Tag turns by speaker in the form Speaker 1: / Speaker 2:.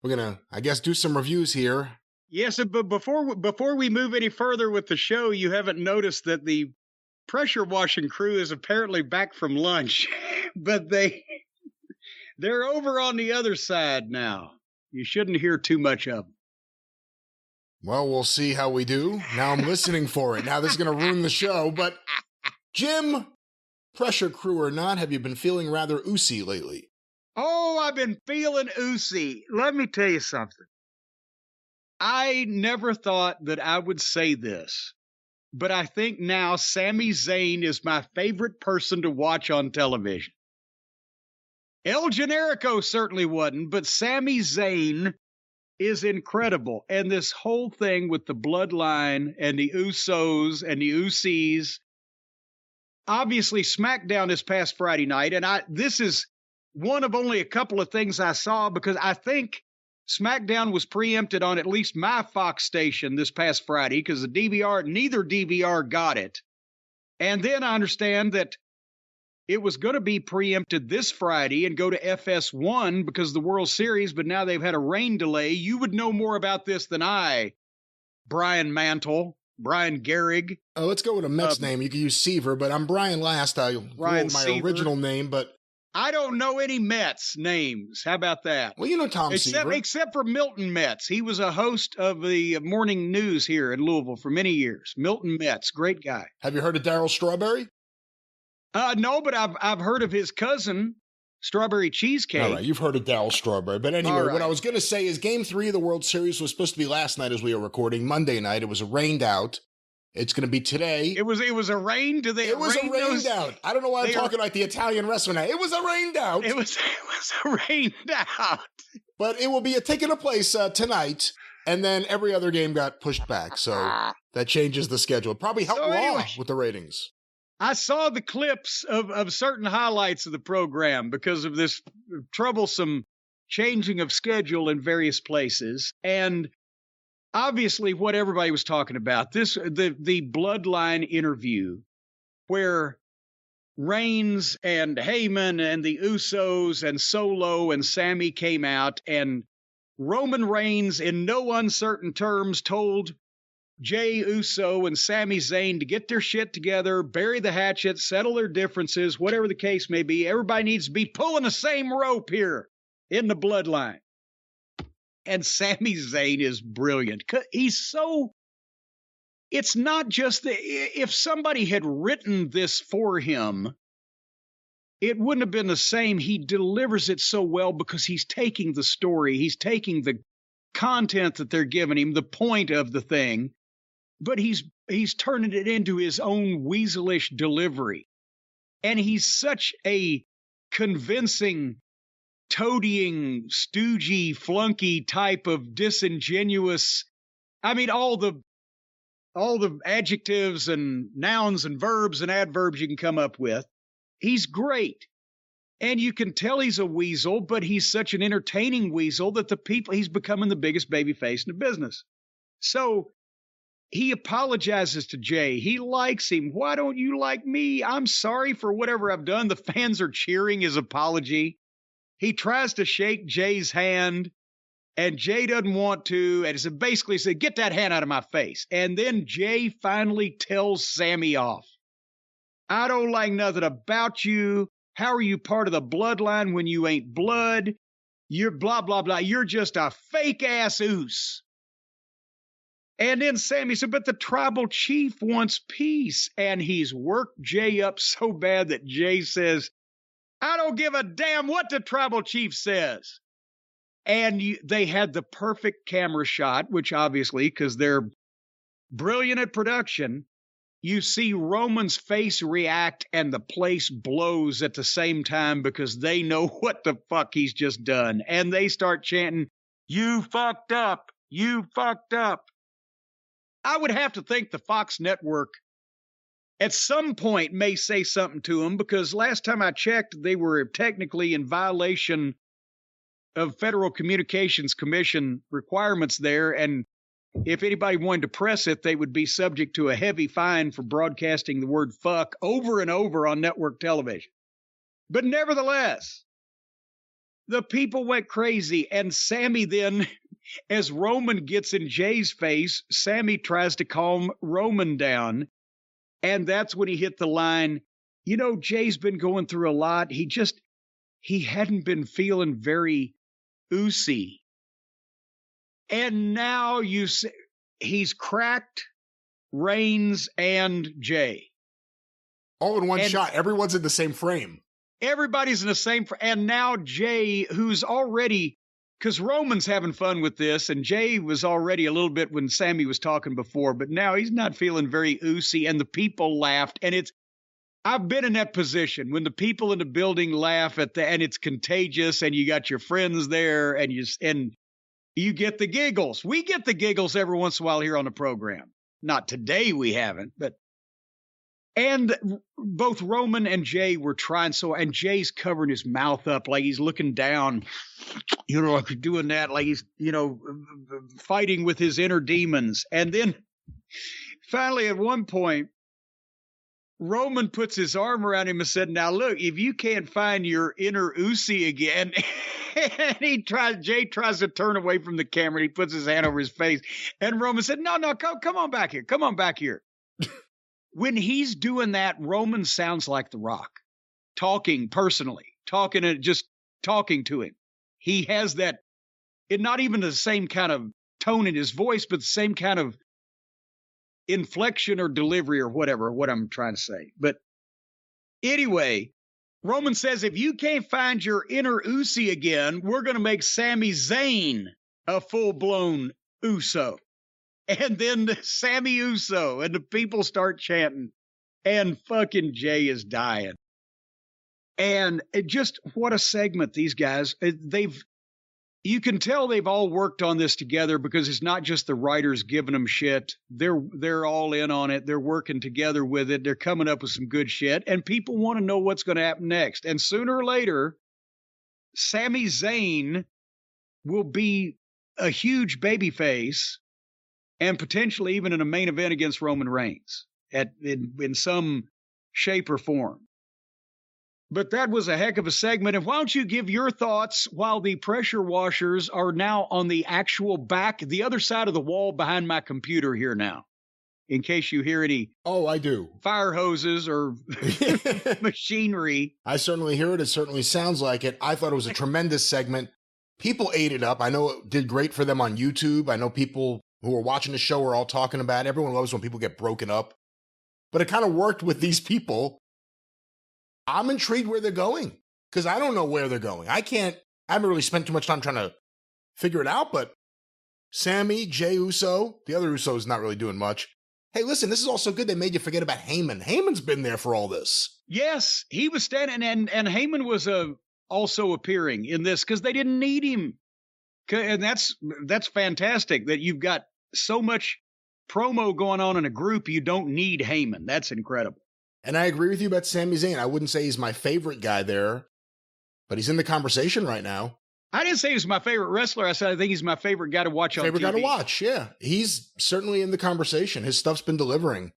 Speaker 1: We're going to, I guess, do some reviews here.
Speaker 2: Yes, but before we move any further with the show, you haven't noticed that the pressure washing crew is apparently back from lunch, but they're over on the other side now. You shouldn't hear too much of them.
Speaker 1: Well, we'll see how we do. Now I'm listening for it. Now this is going to ruin the show, but Jim, pressure crew or not, have you been feeling rather oozy lately?
Speaker 2: Oh, I've been feeling oozy. Let me tell you something. I never thought that I would say this, but I think now Sami Zayn is my favorite person to watch on television. El Generico certainly wasn't, but Sami Zayn is incredible. And this whole thing with the Bloodline and the Usos and the Usies, obviously Smackdown this past Friday night, and this is one of only a couple of things I saw because I think SmackDown was preempted on at least my Fox station this past Friday because neither DVR got it. And then I understand that it was going to be preempted this Friday and go to FS1 because of the World Series, but now they've had a rain delay. You would know more about this than I, Brian Gehrig.
Speaker 1: Oh, let's go with a Mets name. You can use Seaver, but I'm Brian Last. I wrote my original name, but
Speaker 2: I don't know any Mets names. How about that?
Speaker 1: Well, you know Tom Seaver.
Speaker 2: Except for Milton Metz. He was a host of the morning news here in Louisville for many years. Milton Metz, great guy.
Speaker 1: Have you heard of Darryl Strawberry?
Speaker 2: No, but I've heard of his cousin, Strawberry Cheesecake.
Speaker 1: All right, you've heard of Darryl Strawberry. But anyway, What I was going to say is Game 3 of the World Series was supposed to be last night as we were recording, Monday night. It was rained out. It's going to be today.
Speaker 2: It was a rain?
Speaker 1: It was a rained out. I don't know why I'm talking like the Italian wrestler now. It was a rained out.
Speaker 2: It was a rained out.
Speaker 1: But it will be taking place tonight, and then every other game got pushed back. So that changes the schedule. It probably helped Raw with the ratings.
Speaker 2: I saw the clips of certain highlights of the program because of this troublesome changing of schedule in various places. And obviously what everybody was talking about, the Bloodline interview where Reigns and Heyman and the Usos and Solo and Sami came out, and Roman Reigns in no uncertain terms told Jey Uso and Sami Zayn to get their shit together, bury the hatchet, settle their differences, whatever the case may be. Everybody needs to be pulling the same rope here in the Bloodline. And Sami Zayn is brilliant. It's not just if somebody had written this for him, it wouldn't have been the same. He delivers it so well because he's taking the story. He's taking the content that they're giving him, the point of the thing, but he's turning it into his own weaselish delivery. And he's such a convincing, toadying, stoogey, flunky type of disingenuous. I mean, all the adjectives and nouns and verbs and adverbs you can come up with. He's great. And you can tell he's a weasel, but he's such an entertaining weasel that he's becoming the biggest babyface in the business. So he apologizes to Jey. He likes him. Why don't you like me? I'm sorry for whatever I've done. The fans are cheering his apology. He tries to shake Jey's hand, and Jey doesn't want to. And it basically said, get that hand out of my face. And then Jey finally tells Sami off. I don't like nothing about you. How are you part of the Bloodline when you ain't blood? You're blah, blah, blah. You're just a fake-ass oos. And then Sami said, but the tribal chief wants peace. And he's worked Jey up so bad that Jey says, I don't give a damn what the tribal chief says. And they had the perfect camera shot, which obviously, because they're brilliant at production, you see Roman's face react and the place blows at the same time because they know what the fuck he's just done. And they start chanting, you fucked up, you fucked up. I would have to think the Fox network at some point may say something to him because last time I checked, they were technically in violation of Federal Communications Commission requirements there. And if anybody wanted to press it, they would be subject to a heavy fine for broadcasting the word fuck over and over on network television. But nevertheless, the people went crazy. And Sami then, as Roman gets in Jay's face, Sami tries to calm Roman down. And that's when he hit the line, you know, Jay's been going through a lot. He hadn't been feeling very oozy. And now he's cracked Reigns and Jay.
Speaker 1: All in one shot. Everyone's in the same frame.
Speaker 2: Everybody's in the same frame. And now Jay, who's already, because Roman's having fun with this, and Jay was already a little bit when Sami was talking before, but now he's not feeling very oozy, and the people laughed. And I've been in that position when the people in the building laugh and it's contagious, and you got your friends there, and you get the giggles. We get the giggles every once in a while here on the program. Not today, we haven't, but. And both Roman and Jay were trying and Jay's covering his mouth up like he's looking down, you know, like doing that, like he's, you know, fighting with his inner demons. And then finally, at one point, Roman puts his arm around him and said, now look, if you can't find your inner Uzi again, and Jay tries to turn away from the camera, and he puts his hand over his face. And Roman said, no, come on back here. Come on back here. When he's doing that, Roman sounds like The Rock, talking personally, just talking to him. He has that, not even the same kind of tone in his voice, but the same kind of inflection or delivery or whatever, what I'm trying to say. But anyway, Roman says, if you can't find your inner Usi again, we're going to make Sami Zayn a full-blown Uso. And then Sami Uso, and the people start chanting, and fucking Jay is dying. And just what a segment, these guys. You can tell they've all worked on this together, because it's not just the writers giving them shit. They're all in on it. They're working together with it. They're coming up with some good shit, and people want to know what's going to happen next. And sooner or later, Sami Zayn will be a huge babyface, and potentially even in a main event against Roman Reigns in some shape or form. But that was a heck of a segment. And why don't you give your thoughts while the pressure washers are now on the actual back, the other side of the wall behind my computer here now, in case you hear any
Speaker 1: I do.
Speaker 2: Fire hoses or machinery.
Speaker 1: I certainly hear it. It certainly sounds like it. I thought it was a tremendous segment. People ate it up. I know it did great for them on YouTube. I know people who are watching the show are all talking about it. Everyone loves when people get broken up. But it kind of worked with these people. I'm intrigued where they're going, because I don't know where they're going. I haven't really spent too much time trying to figure it out, but Sami, Jey Uso, the other Uso is not really doing much. Hey, listen, this is also good. They made you forget about Heyman. Heyman's been there for all this.
Speaker 2: Yes, he was standing, and Heyman was also appearing in this because they didn't need him. And that's fantastic that you've got so much promo going on in a group, you don't need Heyman. That's incredible.
Speaker 1: And I agree with you about Sami Zayn. I wouldn't say he's my favorite guy there, but he's in the conversation right now.
Speaker 2: I didn't say he was my favorite wrestler. I said I think he's my favorite guy to watch on TV.
Speaker 1: Favorite guy to watch, yeah. He's certainly in the conversation. His stuff's been delivering.